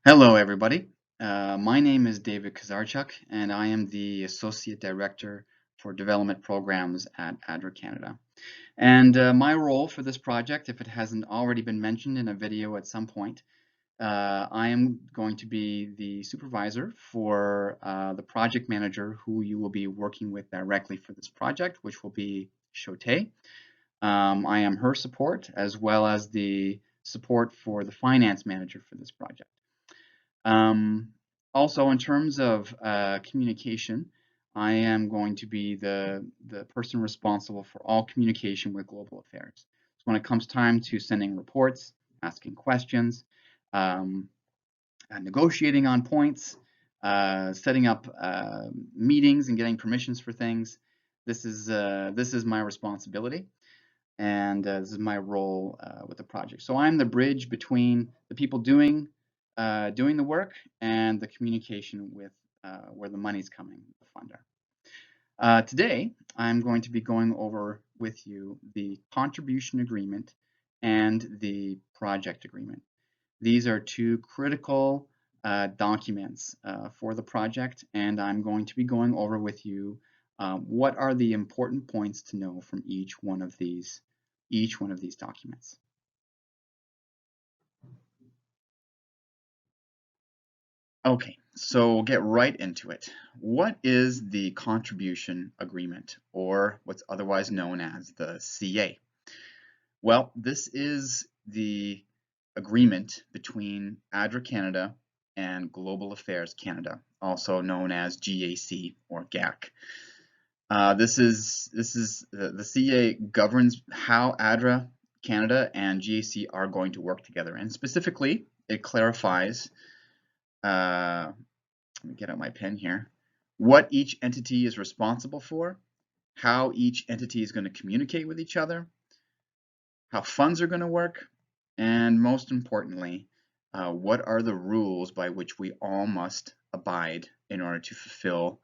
Hello, everybody. My name is David Kazarchuk, and I am the Associate Director for Development Programs at ADRA Canada. And my role for this project, if it hasn't already been mentioned in a video at some point, I am going to be the supervisor for the project manager who you will be working with directly for this project, which will be Shote. I am her support as well as the support for the finance manager for this project. Also, in terms of communication, I am going to be the person responsible for all communication with global affairs. So when it comes time to sending reports, asking questions, um, negotiating on points, setting up meetings and getting permissions for things, this is my responsibility, and this is my role with the project. So I'm the bridge between the people doing the work and the communication with where the money's coming, the funder. Today, I'm going to be going over with you the contribution agreement and the project agreement. These are two critical documents for the project, and I'm going to be going over with you what are the important points to know from each one of these documents. Okay, so we'll get right into it. What is the contribution agreement, or what's otherwise known as the CA? Well, this is the agreement between ADRA Canada and Global Affairs Canada, also known as GAC or GAC. The CA governs how ADRA Canada and GAC are going to work together, and specifically, it clarifies. Let me get out my pen here. What each entity is responsible for, how each entity is going to communicate with each other, how funds are going to work, and most importantly, what are the rules by which we all must abide in order to fulfill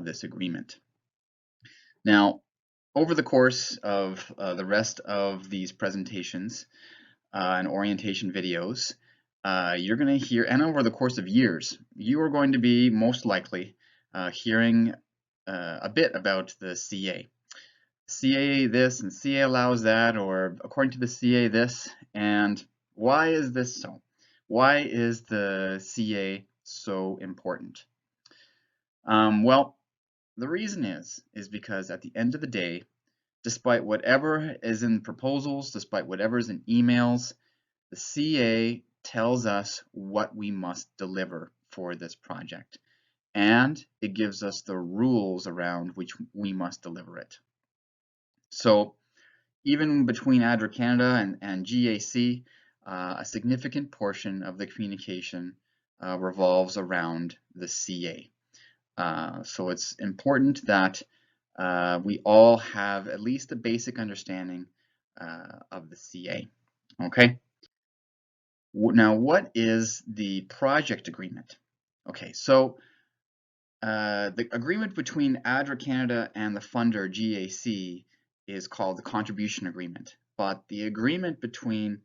this agreement. Now, over the course of the rest of these presentations and orientation videos, you're going to hear, and over the course of years, you are going to be most likely hearing a bit about the CA. CA this and CA allows that, or according to the CA this, and why is this so? Why is the CA so important? Well, the reason is because at the end of the day, despite whatever is in proposals, despite whatever is in emails, the CA tells us what we must deliver for this project, and it gives us the rules around which we must deliver it. So even between ADRA Canada and GAC, a significant portion of the communication revolves around the CA. So it's important that we all have at least a basic understanding of the CA. Okay. Now, what is the project agreement? Okay, so the agreement between ADRA Canada and the funder GAC is called the contribution agreement, but the agreement between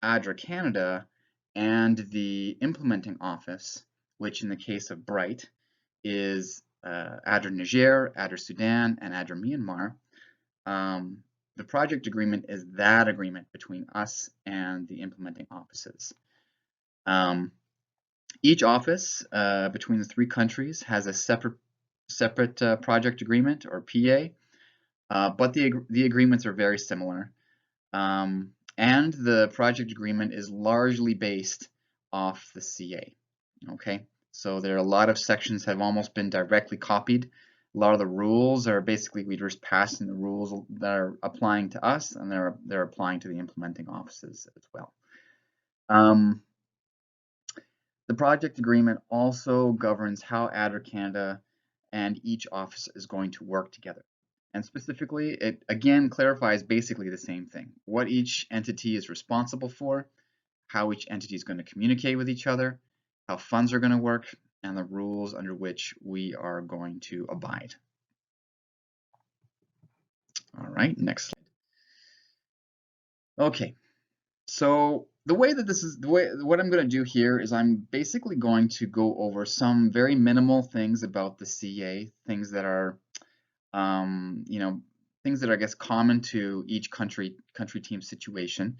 ADRA Canada and the implementing office, which in the case of BRIGHT is ADRA Niger, ADRA Sudan, and ADRA Myanmar, the project agreement is that agreement between us and the implementing offices. Each office between the three countries has a separate project agreement, or PA, but the agreements are very similar. And the project agreement is largely based off the CA. Okay, so there are a lot of sections have almost been directly copied. A lot of the rules are basically we just passing the rules that are applying to us, and they're applying to the implementing offices as well. The project agreement also governs how ADRA Canada and each office is going to work together. And specifically, it again clarifies basically the same thing. What each entity is responsible for, how each entity is going to communicate with each other, how funds are going to work, and the rules under which we are going to abide. All right, next slide. Okay, so the way that this is the way what I'm going to do here is I'm basically going to go over some very minimal things about the CA, things that are you know, things that are, I guess, common to each country team situation.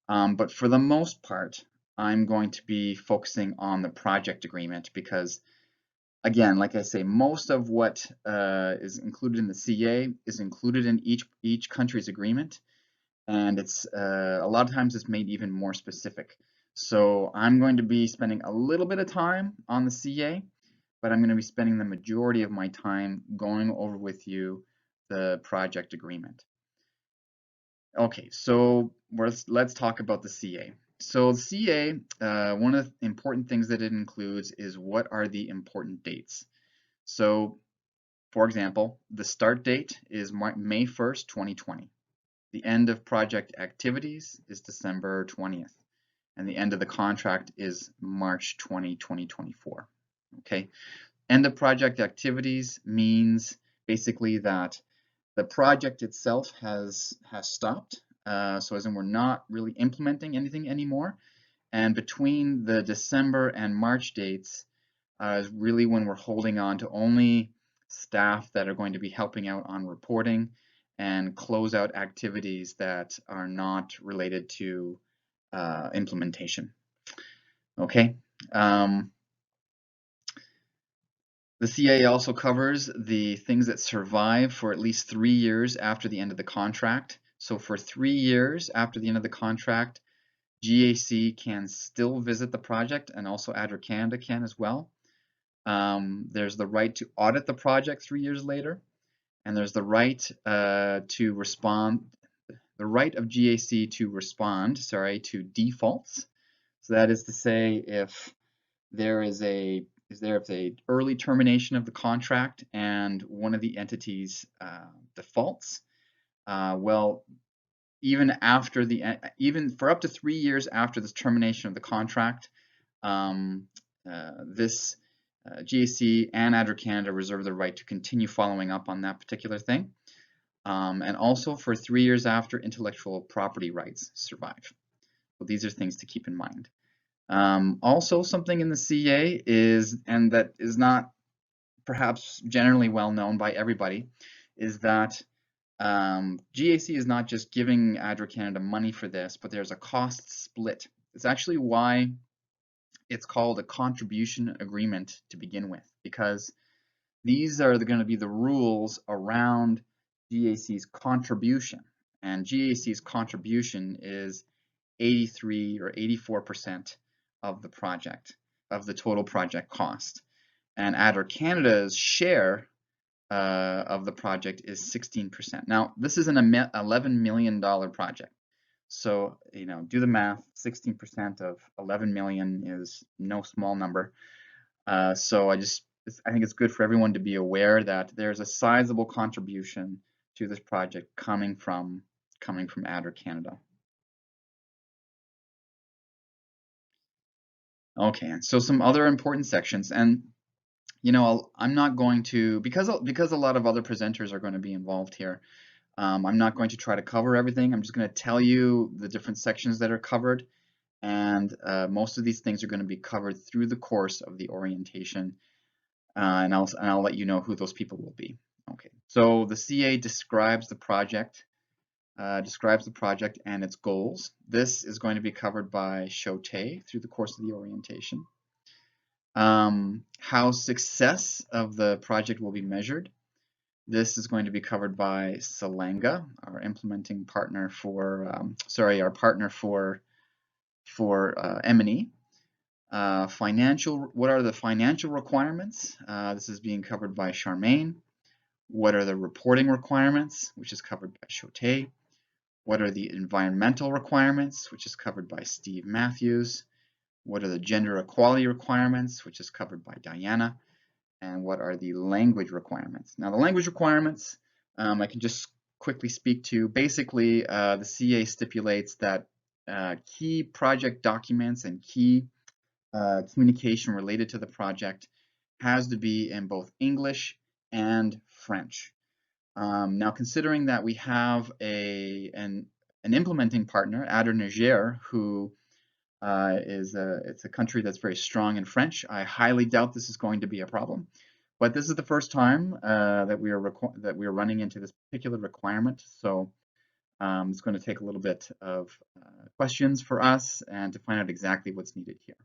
But for the most part, I'm going to be focusing on the project agreement because, again, like I say, most of what is included in the CA is included in each country's agreement, and it's a lot of times it's made even more specific. So I'm going to be spending a little bit of time on the CA, but I'm going to be spending the majority of my time going over with you the project agreement. Okay, so let's talk about the CA. So the CA, one of the important things that it includes is what are the important dates. So, for example, the start date is May 1st, 2020. The end of project activities is December 20th, and the end of the contract is March 20, 2024. Okay, end of project activities means basically that the project itself has stopped. So as in we're not really implementing anything anymore. And between the December and March dates is really when we're holding on to only staff that are going to be helping out on reporting and close out activities that are not related to implementation. Okay. The CA also covers the things that survive for at least 3 years after the end of the contract. So for 3 years after the end of the contract, GAC can still visit the project, and also ADRA Canada can as well. There's the right to audit the project 3 years later, and there's the right to respond, the right of GAC to respond, to defaults. So that is to say, if there is a early termination of the contract and one of the entities defaults, well, even for up to 3 years after the termination of the contract, this GAC and ADRA Canada reserve the right to continue following up on that particular thing, and also for 3 years after intellectual property rights survive. So these are things to keep in mind. Also, something in the CA and that is not perhaps generally well known by everybody, is that GAC is not just giving ADRA Canada money for this, but there's a cost split. It's actually why it's called a contribution agreement to begin with, because these are going to be the rules around GAC's contribution. And GAC's contribution is 83 or 84% of the project, of the total project cost. And ADRA Canada's share of the project is 16%. Now, this is an $11 million project. So, do the math, 16% of 11 million is no small number. So I think it's good for everyone to be aware that there's a sizable contribution to this project coming from ADRA Canada. Okay, so some other important sections, and I'm not going to, because a lot of other presenters are going to be involved here, I'm not going to try to cover everything. I'm just going to tell you the different sections that are covered, and most of these things are going to be covered through the course of the orientation, and I'll let you know who those people will be. Okay, so the CA describes the project and its goals. This is going to be covered by Chote through the course of the orientation. How success of the project will be measured. This is going to be covered by Salanga, our implementing partner for, our partner for M&E. What are the financial requirements? This is being covered by Charmaine. What are the reporting requirements, which is covered by Chote? What are the environmental requirements, which is covered by Steve Matthews? What are the gender equality requirements, which is covered by Diana? And what are the language requirements? Now, the language requirements, I can just quickly speak to. Basically, the CA stipulates that key project documents and key communication related to the project has to be in both English and French. Now, considering that we have an implementing partner, ADRA Niger, who it's a country that's very strong in French. I highly doubt this is going to be a problem, but this is the first time that we are running into this particular requirement. So it's going to take a little bit of questions for us and to find out exactly what's needed here.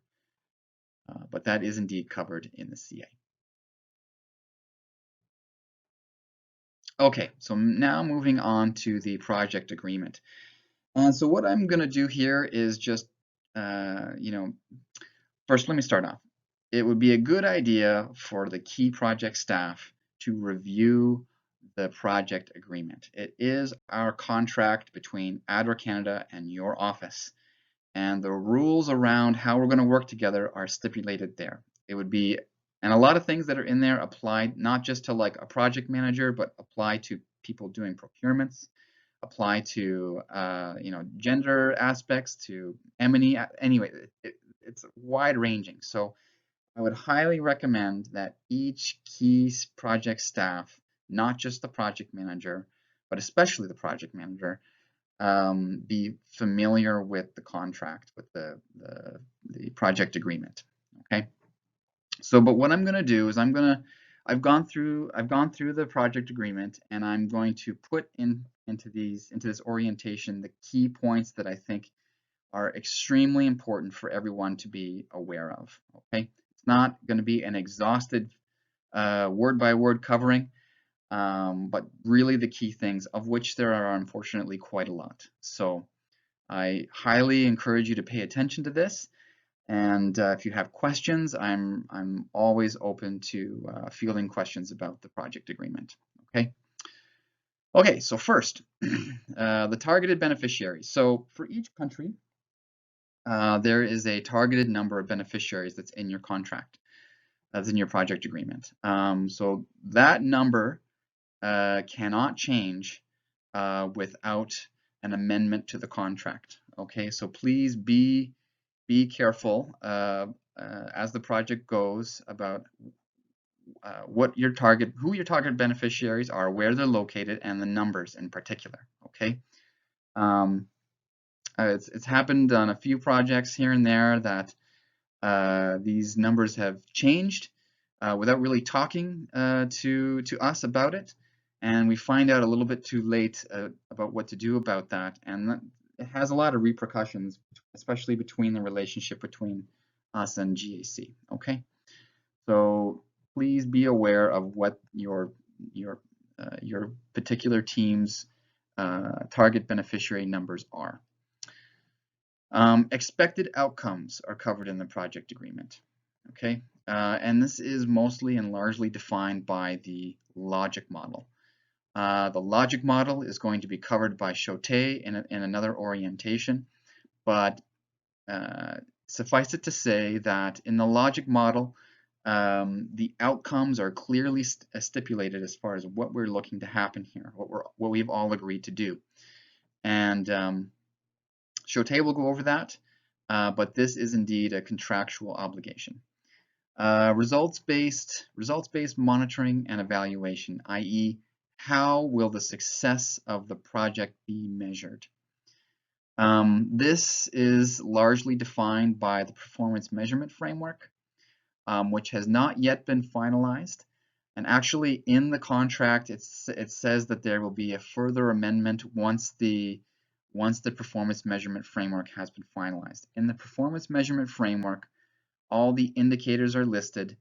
But that is indeed covered in the CA. Okay, so now moving on to the project agreement. And so what I'm going to do here is just, first let me start off. It would be a good idea for the key project staff to review the project agreement. It is our contract between ADRA Canada and your office. And the rules around how we're going to work together are stipulated there. It would be, and a lot of things that are in there apply not just to like a project manager, but apply to people doing procurements, apply to gender aspects, to M&E. Anyway, it's wide ranging. So I would highly recommend that each key project staff, not just the project manager, but especially the project manager, be familiar with the contract, with the project agreement. Okay. So, but what I'm going to do is I've gone through the project agreement, and I'm going to put into this orientation the key points that I think are extremely important for everyone to be aware of. Okay. It's not going to be an exhausted word by word covering. But really the key things, of which there are unfortunately quite a lot. So I highly encourage you to pay attention to this. And if you have questions, I'm always open to fielding questions about the project agreement. Okay. Okay. So first, the targeted beneficiaries. So for each country, there is a targeted number of beneficiaries that's in your contract, that's in your project agreement. So that number cannot change without an amendment to the contract. Okay, so please be careful as the project goes about who your target beneficiaries are, where they're located, and the numbers in particular. Okay, it's happened on a few projects here and there that these numbers have changed without really talking to us about it. And we find out a little bit too late about what to do about that. And it has a lot of repercussions, especially between the relationship between us and GAC. Okay, so please be aware of what your particular team's target beneficiary numbers are. Expected outcomes are covered in the project agreement. Okay, and this is mostly and largely defined by the logic model. The logic model is going to be covered by Choate in another orientation, but suffice it to say that in the logic model, the outcomes are clearly stipulated as far as what we're looking to happen here, what we've all agreed to do. And Choate will go over that, but this is indeed a contractual obligation. Results-based monitoring and evaluation, i.e., how will the success of the project be measured? This is largely defined by the performance measurement framework, which has not yet been finalized. And actually, in the contract, it says that there will be a further amendment once the performance measurement framework has been finalized. In the performance measurement framework, all the indicators are listed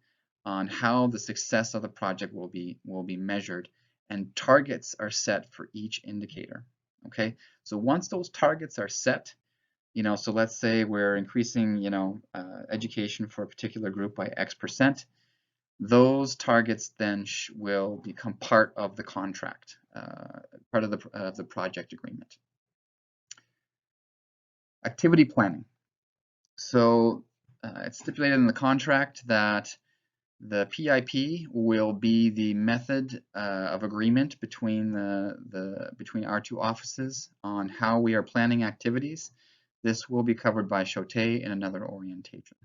on how the success of the project will be measured, and targets are set for each indicator. Okay, so once those targets are set, so let's say we're increasing, education for a particular group by X%, those targets then will become part of the contract, part of the project agreement. Activity planning. So it's stipulated in the contract that the PIP will be the method of agreement between between our two offices on how we are planning activities. This will be covered by Choate in another orientation.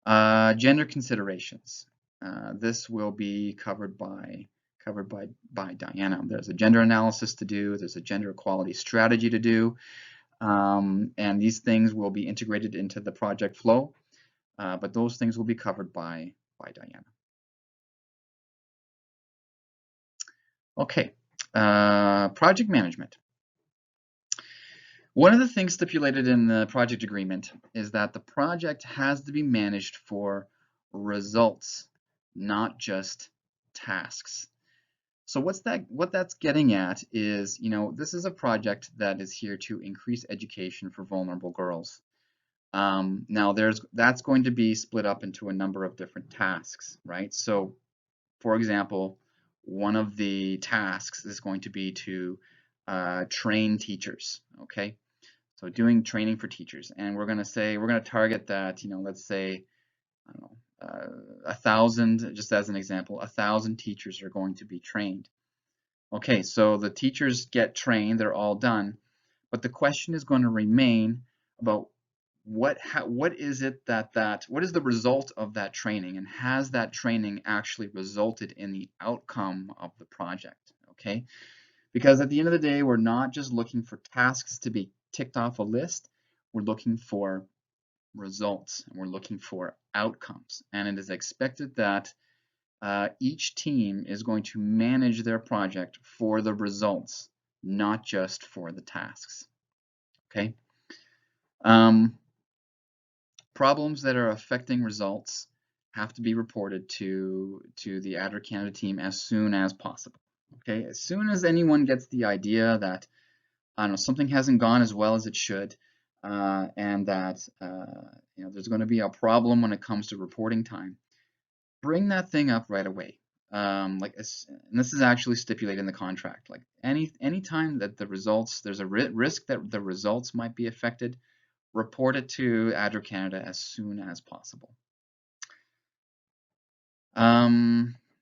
Gender considerations. This will be covered by Diana. There's a gender analysis to do. There's a gender equality strategy to do. and these things will be integrated into the project flow, but those things will be covered by Diana. Okay, project management. One of the things stipulated in the project agreement is that the project has to be managed for results, not just tasks. So what that's getting at is, this is a project that is here to increase education for vulnerable girls. Now that's going to be split up into a number of different tasks, right? So for example, one of the tasks is going to be to train teachers, okay? So doing training for teachers, and we're going to target that, let's say, I don't know, 1,000, just as an example, 1,000 teachers are going to be trained. Okay, so the teachers get trained, they're all done, but the question is going to remain about what is the result of that training, and has that training actually resulted in the outcome of the project, okay? Because at the end of the day, we're not just looking for tasks to be ticked off a list, we're looking for results, and we're looking for outcomes. And it is expected that each team is going to manage their project for the results, not just for the tasks. Okay. Problems that are affecting results have to be reported to the ADRA Canada team as soon as possible. Okay, as soon as anyone gets the idea that, I don't know, something hasn't gone as well as it should, and that there's going to be a problem when it comes to reporting time, bring that thing up right away. And this is actually stipulated in the contract. Like any time that there's a risk that the results might be affected, report it to ADRA Canada as soon as possible.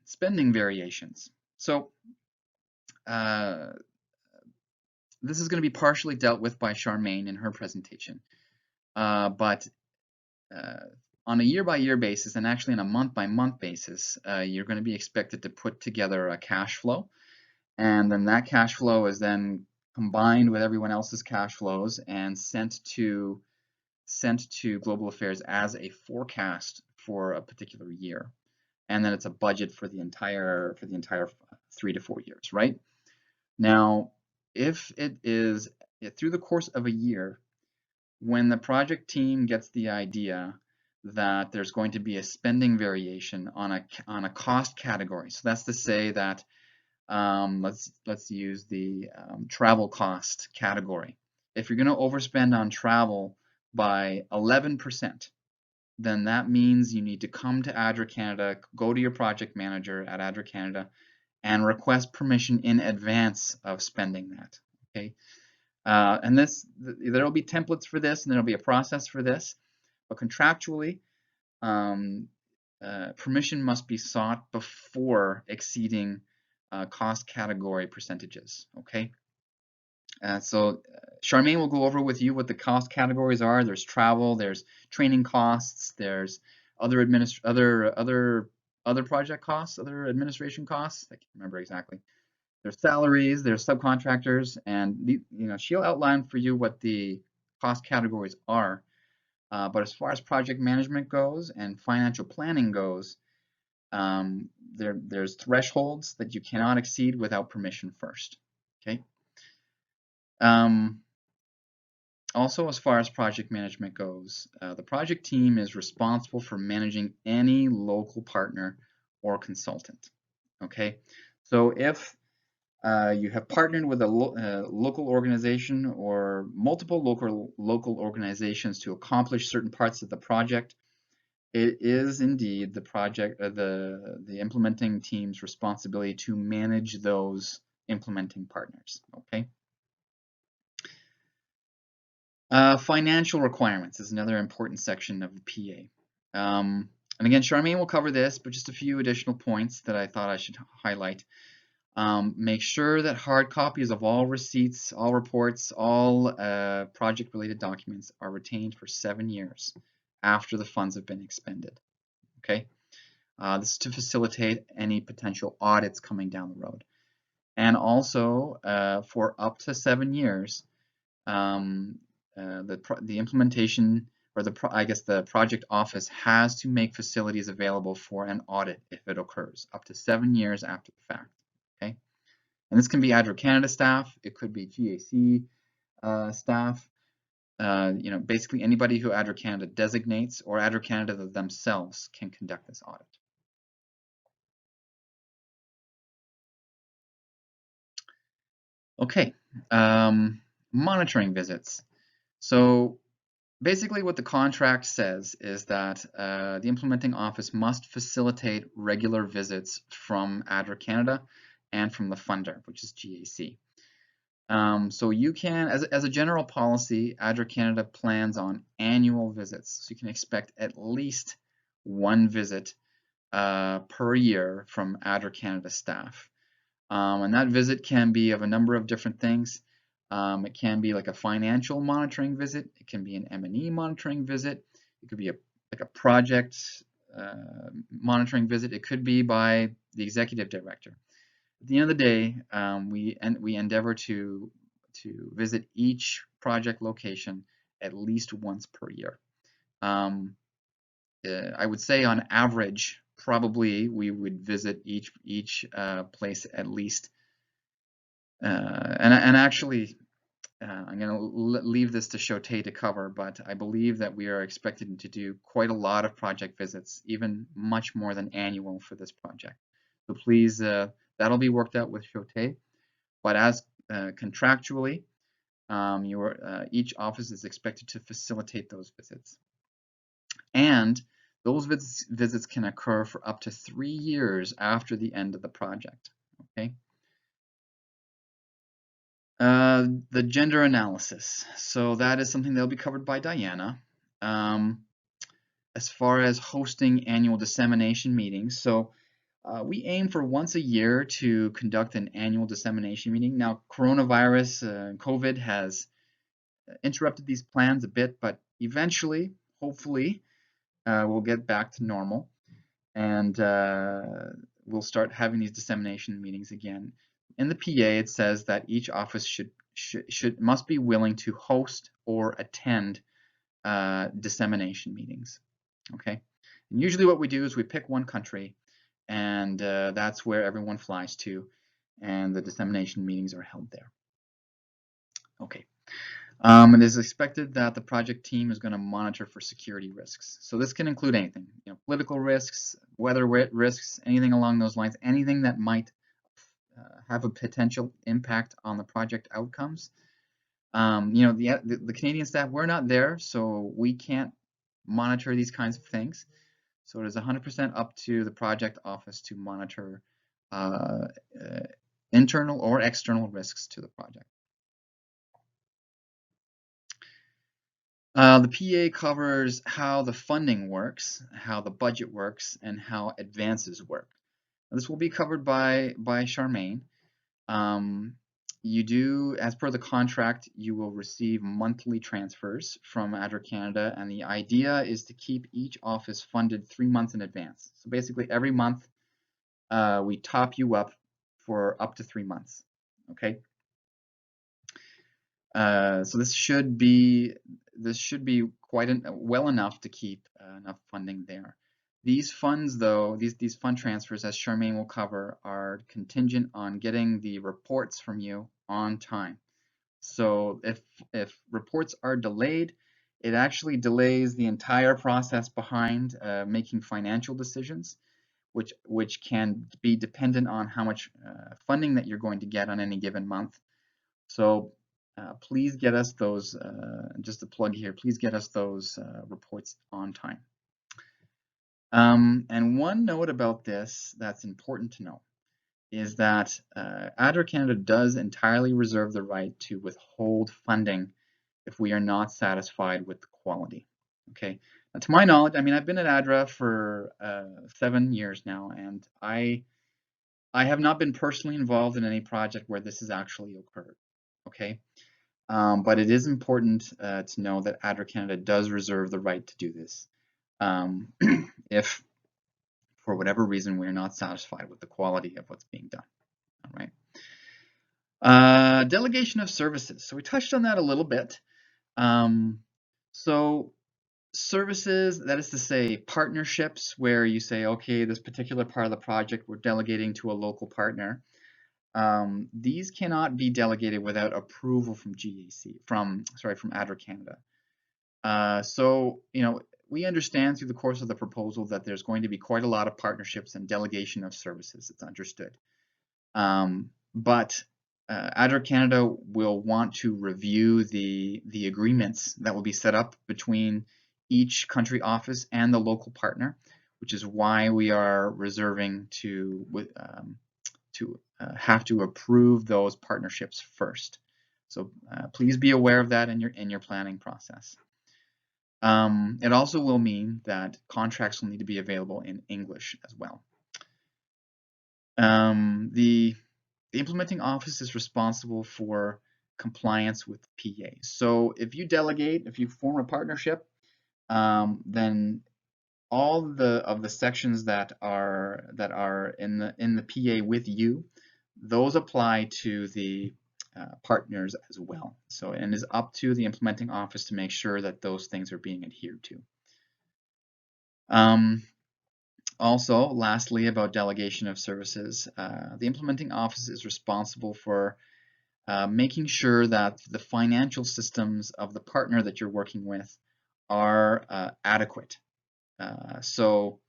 Spending variations. So this is going to be partially dealt with by Charmaine in her presentation, but on a year-by-year basis, and actually on a month-by-month basis, you're going to be expected to put together a cash flow, and then that cash flow is then combined with everyone else's cash flows and sent to Global Affairs as a forecast for a particular year, and then it's a budget for the entire 3 to 4 years, right? Now, if it is through the course of a year, when the project team gets the idea that there's going to be a spending variation on a cost category, so that's to say that let's use the travel cost category. If you're going to overspend on travel by 11%, then that means you need to come to ADRA Canada, go to your project manager at ADRA Canada, and request permission in advance of spending that. Okay, and there will be templates for this, and there will be a process for this, but contractually, permission must be sought before exceeding cost category percentages. Okay, so Charmaine will go over with you what the cost categories are. There's travel, there's training costs, there's other project costs, other administration costs. I can't remember exactly. There's salaries, there's subcontractors, and she'll outline for you what the cost categories are. But as far as project management goes and financial planning goes, there's thresholds that you cannot exceed without permission first. Okay. Also, as far as project management goes, the project team is responsible for managing any local partner or consultant. Okay, so if you have partnered with a local organization or multiple local organizations to accomplish certain parts of the project, it is indeed the implementing team's responsibility to manage those implementing partners. Okay. Financial requirements is another important section of the PA. And again, Charmaine will cover this, but just a few additional points that I thought I should highlight. Make sure that hard copies of all receipts, all reports, all project-related documents are retained for 7 years after the funds have been expended. Okay, this is to facilitate any potential audits coming down the road. And also, for up to 7 years, the implementation, or the project office has to make facilities available for an audit if it occurs, up to 7 years after the fact. Okay, and this can be ADRA Canada staff, it could be GAC staff, basically anybody who ADRA Canada designates, or ADRA Canada themselves can conduct this audit. Okay, monitoring visits. So basically what the contract says is that the implementing office must facilitate regular visits from ADRA Canada and from the funder, which is GAC. So you can, as a general policy, ADRA Canada plans on annual visits. So you can expect at least one visit per year from ADRA Canada staff. And that visit can be of a number of different things. It can be like a financial monitoring visit. It can be an M&E monitoring visit. It could be like a project monitoring visit. It could be by the executive director. At the end of the day, we endeavor to visit each project location at least once per year. I would say on average, probably we would visit each place at least. And actually, I'm going to leave this to Chote to cover, but I believe that we are expected to do quite a lot of project visits, even much more than annual for this project. So please, that'll be worked out with Chote. But as contractually, each office is expected to facilitate those visits. And those visits can occur for up to 3 years after the end of the project. Okay. The gender analysis. So that is something that'll be covered by Diana. As far as hosting annual dissemination meetings, so we aim for once a year to conduct an annual dissemination meeting. Now, coronavirus, COVID has interrupted these plans a bit, but eventually, hopefully, we'll get back to normal, and we'll start having these dissemination meetings again. In the PA, it says that each office must be willing to host or attend dissemination meetings. Okay, and usually what we do is we pick one country, and that's where everyone flies to, and the dissemination meetings are held there. Okay. It is expected that the project team is going to monitor for security risks. So this can include anything, political risks, weather risks, anything along those lines, anything that might have a potential impact on the project outcomes. The Canadian staff, we're not there, so we can't monitor these kinds of things. So it is 100% up to the project office to monitor internal or external risks to the project. The PA covers how the funding works, how the budget works, and how advances work. Now, this will be covered by Charmaine. You do, as per the contract, you will receive monthly transfers from ADRA Canada, and the idea is to keep each office funded 3 months in advance. So basically every month we top you up for up to 3 months, okay? So this should be quite well enough to keep enough funding there. These funds, though, these fund transfers, as Charmaine will cover, are contingent on getting the reports from you on time. So if reports are delayed, it actually delays the entire process behind making financial decisions, which can be dependent on how much funding that you're going to get on any given month. So please get us those, just a plug here, please get us those reports on time. And one note about this that's important to know is that ADRA Canada does entirely reserve the right to withhold funding if we are not satisfied with the quality. Okay, now, to my knowledge, I mean, I've been at ADRA for 7 years now, and I have not been personally involved in any project where this has actually occurred. Okay, but it is important to know that ADRA Canada does reserve the right to do this if, for whatever reason, we're not satisfied with the quality of what's being done. All right. Delegation of services. So we touched on that a little bit. So services, that is to say partnerships, where you say, okay, this particular part of the project we're delegating to a local partner. These cannot be delegated without approval from GAC, from ADRA Canada. So, we understand through the course of the proposal that there's going to be quite a lot of partnerships and delegation of services. It's understood. But ADRA Canada will want to review the agreements that will be set up between each country office and the local partner, which is why we are reserving to have to approve those partnerships first. So please be aware of that in your planning process. It also will mean that contracts will need to be available in English as well. The implementing office is responsible for compliance with PA. So if you delegate, if you form a partnership, then all of the sections that are in the PA with you, those apply to the partners as well. So, and it's up to the implementing office to make sure that those things are being adhered to. Also, lastly, about delegation of services, the implementing office is responsible for making sure that the financial systems of the partner that you're working with are adequate. So,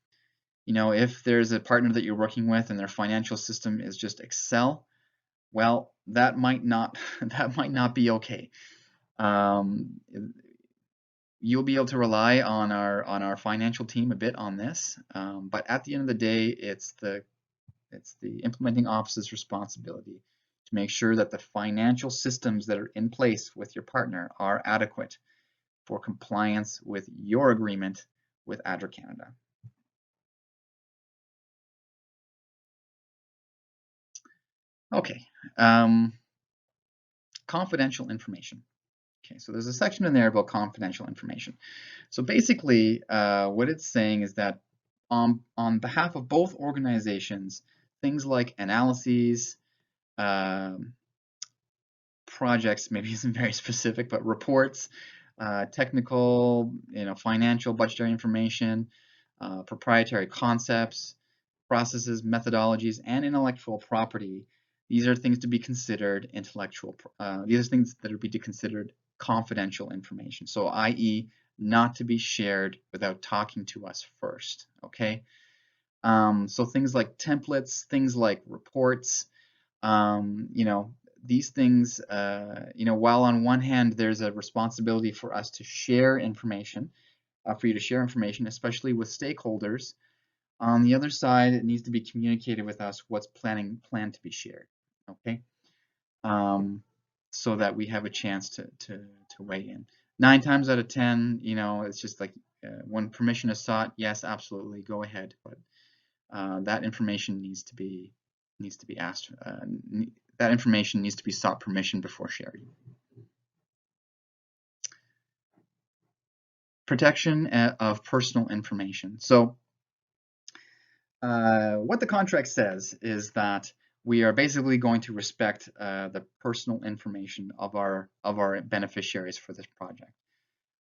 if there's a partner that you're working with and their financial system is just Excel, well, that might not be okay. You'll be able to rely on our financial team a bit on this, but at the end of the day, it's the implementing office's responsibility to make sure that the financial systems that are in place with your partner are adequate for compliance with your agreement with ADRA Canada. Okay, confidential information. Okay, so there's a section in there about confidential information. So basically, what it's saying is that on behalf of both organizations, things like analyses, projects, maybe isn't very specific, but reports, technical, financial, budgetary information, proprietary concepts, processes, methodologies, and intellectual property. These are things to be considered these are things that are to be considered confidential information. So, i.e., not to be shared without talking to us first. Okay. So things like templates, things like reports, these things, while on one hand there's a responsibility for us to share information, for you to share information, especially with stakeholders, on the other side, it needs to be communicated with us what's planned to be shared, okay? So that we have a chance to weigh in. 9 times out of 10, it's just like when permission is sought, yes, absolutely, go ahead. But that information needs to be asked. That information needs to be sought permission before sharing. Protection of personal information. So what the contract says is that we are basically going to respect the personal information of our beneficiaries for this project.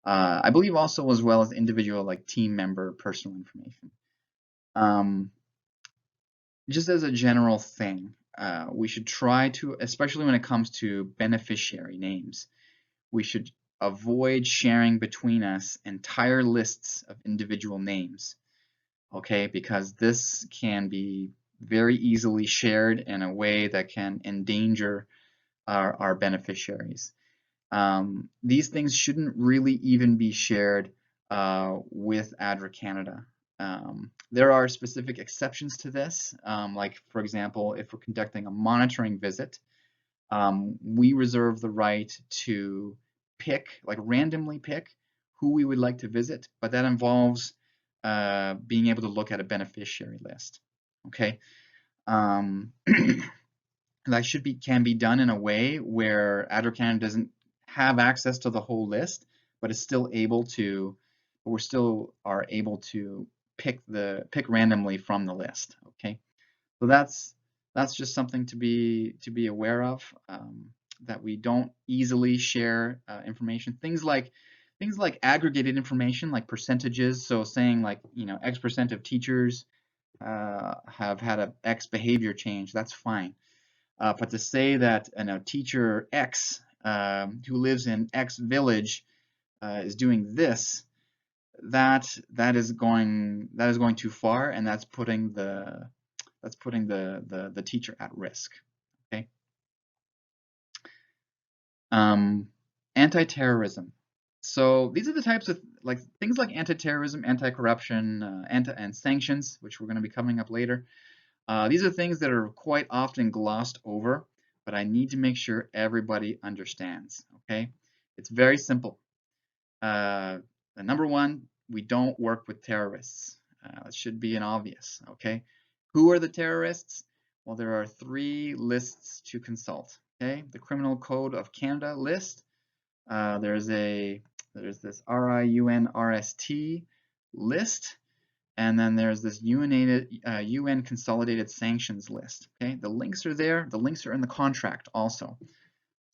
I believe also as well as individual, like team member personal information. Just as a general thing, we should try to, especially when it comes to beneficiary names, we should avoid sharing between us entire lists of individual names, okay? Because this can be very easily shared in a way that can endanger our beneficiaries. These things shouldn't really even be shared with ADRA Canada. There are specific exceptions to this, like for example, if we're conducting a monitoring visit, we reserve the right to randomly pick who we would like to visit, but that involves being able to look at a beneficiary list. Okay, that can be done in a way where ADRA Canada doesn't have access to the whole list, but is still able to. We still are able to pick randomly from the list. Okay, so that's just something to be aware of. that we don't easily share information. Things like aggregated information, like percentages. So saying like, X% of teachers have had a X behavior change. That's fine. But to say that teacher X who lives in X village is doing this, that is going too far, and that's putting the teacher at risk. Okay. Anti-terrorism. So these are the types of things like anti-terrorism, anti-corruption, and sanctions, which we're going to be coming up later. These are things that are quite often glossed over, but I need to make sure everybody understands. Okay, it's very simple. Number one, we don't work with terrorists. It should be an obvious. Okay, who are the terrorists? Well, there are 3 lists to consult. Okay, the Criminal Code of Canada list. There's this RIUNRST list, and then there's this UN Consolidated Sanctions list. Okay, the links are there. The links are in the contract also.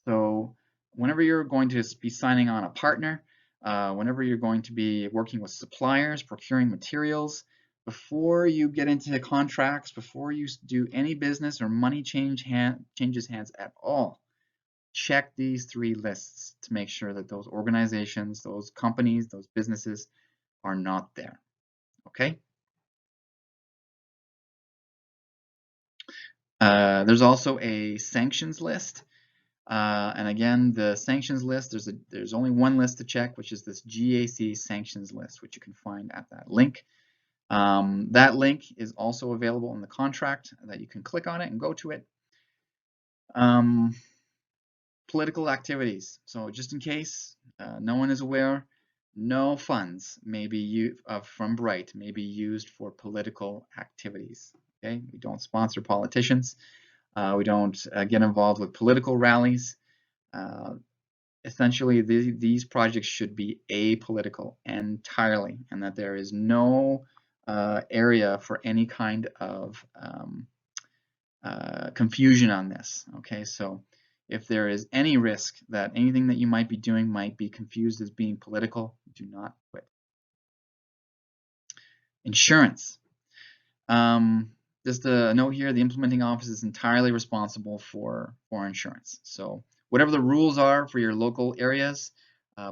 So whenever you're going to be signing on a partner, whenever you're going to be working with suppliers, procuring materials, before you get into contracts, before you do any business or money changes hands at all, check these 3 lists to make sure that those organizations, those companies, those businesses are not there. Okay? There's also a sanctions list. And again, the sanctions list, there's only one list to check, which is this GAC sanctions list, which you can find at that link. That link is also available in the contract, that you can click on it and go to it. Political activities. So just in case no one is aware, no funds may be from Bright may be used for political activities. Okay, we don't sponsor politicians. We don't get involved with political rallies. Essentially, these projects should be apolitical entirely, and that there is no area for any kind of confusion on this. Okay, so if there is any risk that anything that you might be doing might be confused as being political, do not quit. Insurance. Just a note here, the implementing office is entirely responsible for insurance. So whatever the rules are for your local areas,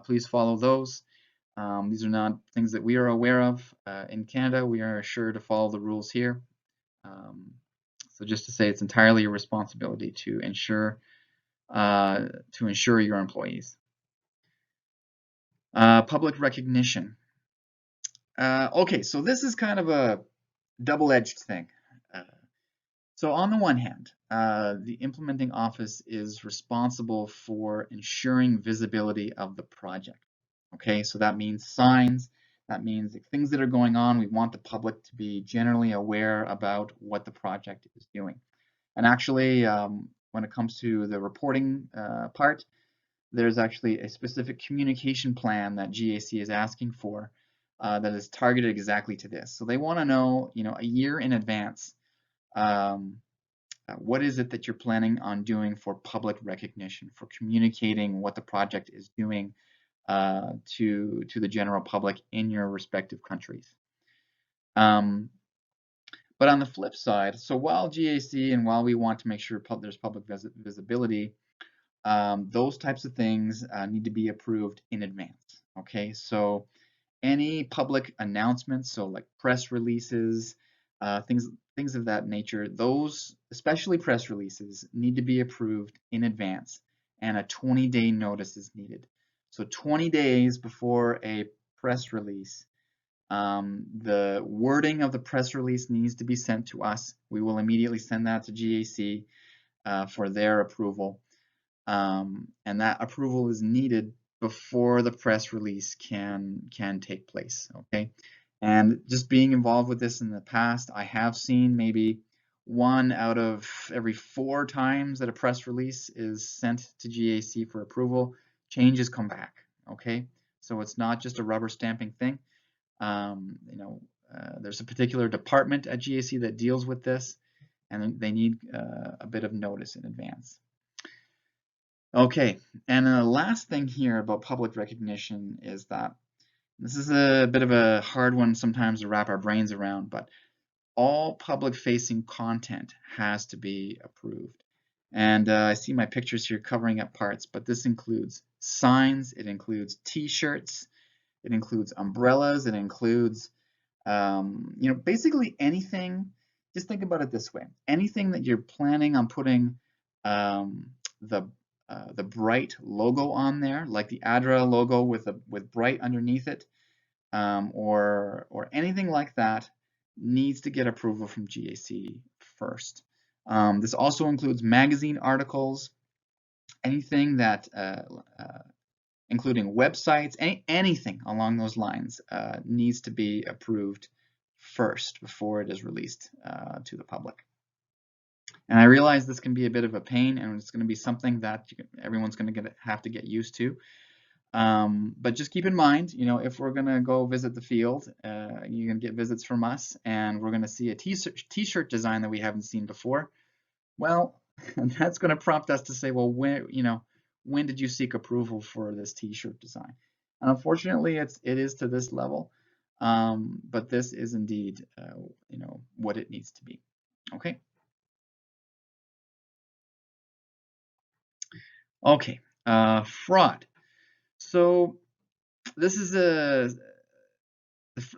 please follow those. These are not things that we are aware of. In Canada, we are sure to follow the rules here. So just to say, it's entirely your responsibility to insure your employees. Public recognition. Okay, so this is kind of a double-edged thing. So on the one hand, the implementing office is responsible for ensuring visibility of the project. Okay, so that means signs, that means things that are going on. We want the public to be generally aware about what the project is doing. And actually, when it comes to the reporting part, there's actually a specific communication plan that GAC is asking for that is targeted exactly to this. So they want to know, a year in advance, what is it that you're planning on doing for public recognition, for communicating what the project is doing to the general public in your respective countries. But on the flip side, so while GAC and while we want to make sure there's public visibility, those types of things need to be approved in advance. Okay, so any public announcements, so like press releases, things of that nature, those, especially press releases, need to be approved in advance, and a 20-day notice is needed. So 20 days before a press release, the wording of the press release needs to be sent to us. We will immediately send that to GAC for their approval. And that approval is needed before the press release can take place. Okay, and just being involved with this in the past, I have seen maybe 1 out of every 4 times that a press release is sent to GAC for approval, changes come back. Okay, so it's not just a rubber stamping thing. There's a particular department at GAC that deals with this, and they need a bit of notice in advance. Okay, and the last thing here about public recognition is that this is a bit of a hard one sometimes to wrap our brains around, but all public-facing content has to be approved. And I see my pictures here covering up parts, but this includes signs, it includes t-shirts, it includes umbrellas, it includes, basically anything. Just think about it this way: anything that you're planning on putting um, the the Bright logo on there, like the ADRA logo with Bright underneath it, or anything like that, needs to get approval from GAC first. This also includes magazine articles, anything that, including websites, anything along those lines needs to be approved first before it is released to the public. And I realize this can be a bit of a pain, and it's going to be something that everyone's going to have to get used to. But just keep in mind, if we're going to go visit the field, you're going to get visits from us, and we're going to see a t-shirt design that we haven't seen before. Well, that's going to prompt us to say, well, when did you seek approval for this t-shirt design? And unfortunately, it is to this level, but this is indeed, what it needs to be. Okay. Okay. Fraud. So this is the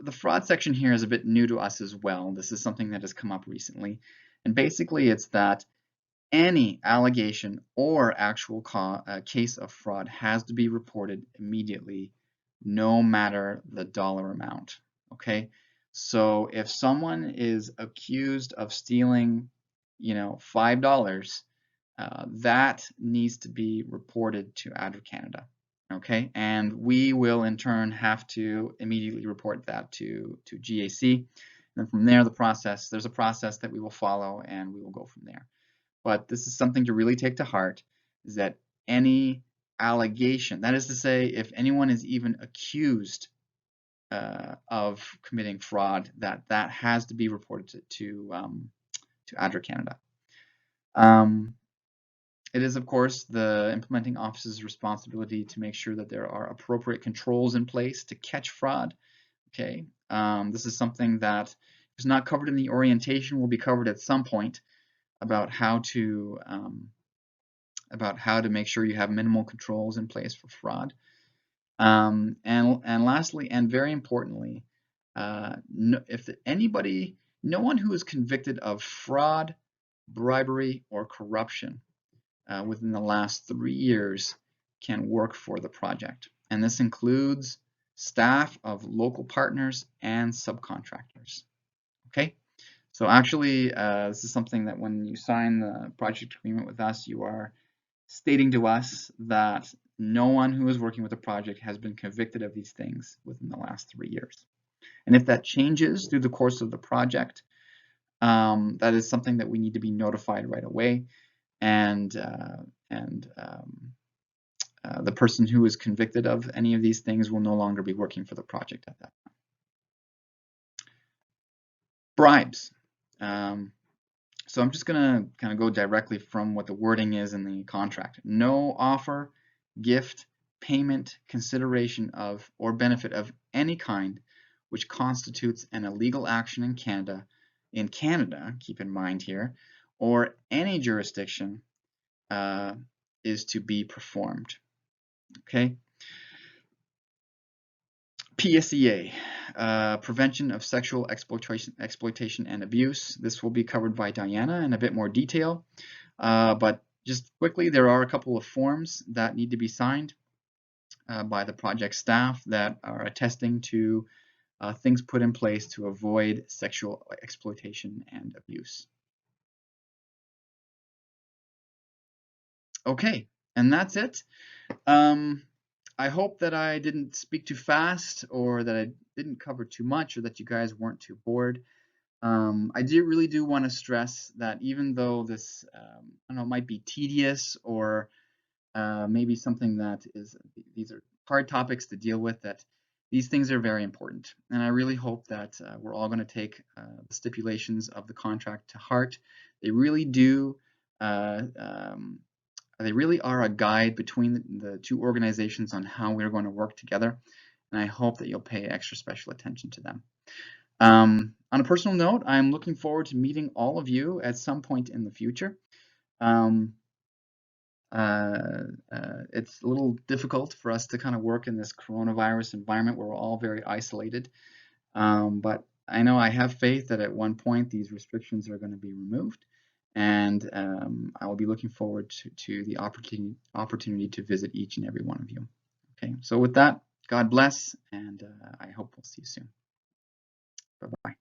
fraud section here is a bit new to us as well. This is something that has come up recently. And basically it's that any allegation or actual case of fraud has to be reported immediately, no matter the dollar amount. Okay, so if someone is accused of stealing, $5, that needs to be reported to ADRA Canada. Okay, and we will in turn have to immediately report that to GAC. And from there, there's a process that we will follow, and we will go from there. But this is something to really take to heart, is that any allegation, that is to say, if anyone is even accused of committing fraud, that has to be reported to ADRA Canada. It is, of course, the implementing office's responsibility to make sure that there are appropriate controls in place to catch fraud. Okay, this is something that is not covered in the orientation, will be covered at some point about how to make sure you have minimal controls in place for fraud. And lastly, and very importantly, no one who is convicted of fraud, bribery, or corruption within the last 3 years can work for the project. And this includes staff of local partners and subcontractors. Okay, so actually this is something that when you sign the project agreement with us, you are stating to us that no one who is working with the project has been convicted of these things within the last 3 years. And if that changes through the course of the project, that is something that we need to be notified right away. And the person who is convicted of any of these things will no longer be working for the project at that time. Bribes. So I'm just going to kind of go directly from what the wording is in the contract. No offer, gift, payment, consideration of, or benefit of any kind which constitutes an illegal action in Canada, keep in mind here, or any jurisdiction is to be performed. Okay. PSEA, prevention of sexual exploitation and abuse. This will be covered by Diana in a bit more detail, but just quickly, there are a couple of forms that need to be signed by the project staff that are attesting to things put in place to avoid sexual exploitation and abuse. Okay, and that's it. I hope that I didn't speak too fast, or that I didn't cover too much, or that you guys weren't too bored. I really do want to stress that even though this might be tedious, or maybe something that these are hard topics to deal with, that these things are very important. And I really hope that we're all going to take the stipulations of the contract to heart. They really do They really are a guide between the two organizations on how we're going to work together, and I hope that you'll pay extra special attention to them. On a personal note, I'm looking forward to meeting all of you at some point in the future. It's a little difficult for us to kind of work in this coronavirus environment where we're all very isolated. But I know I have faith that at one point these restrictions are going to be removed, and I will be looking forward to the opportunity to visit each and every one of you. Okay, so with that, God bless, and I hope we'll see you soon. Bye-bye.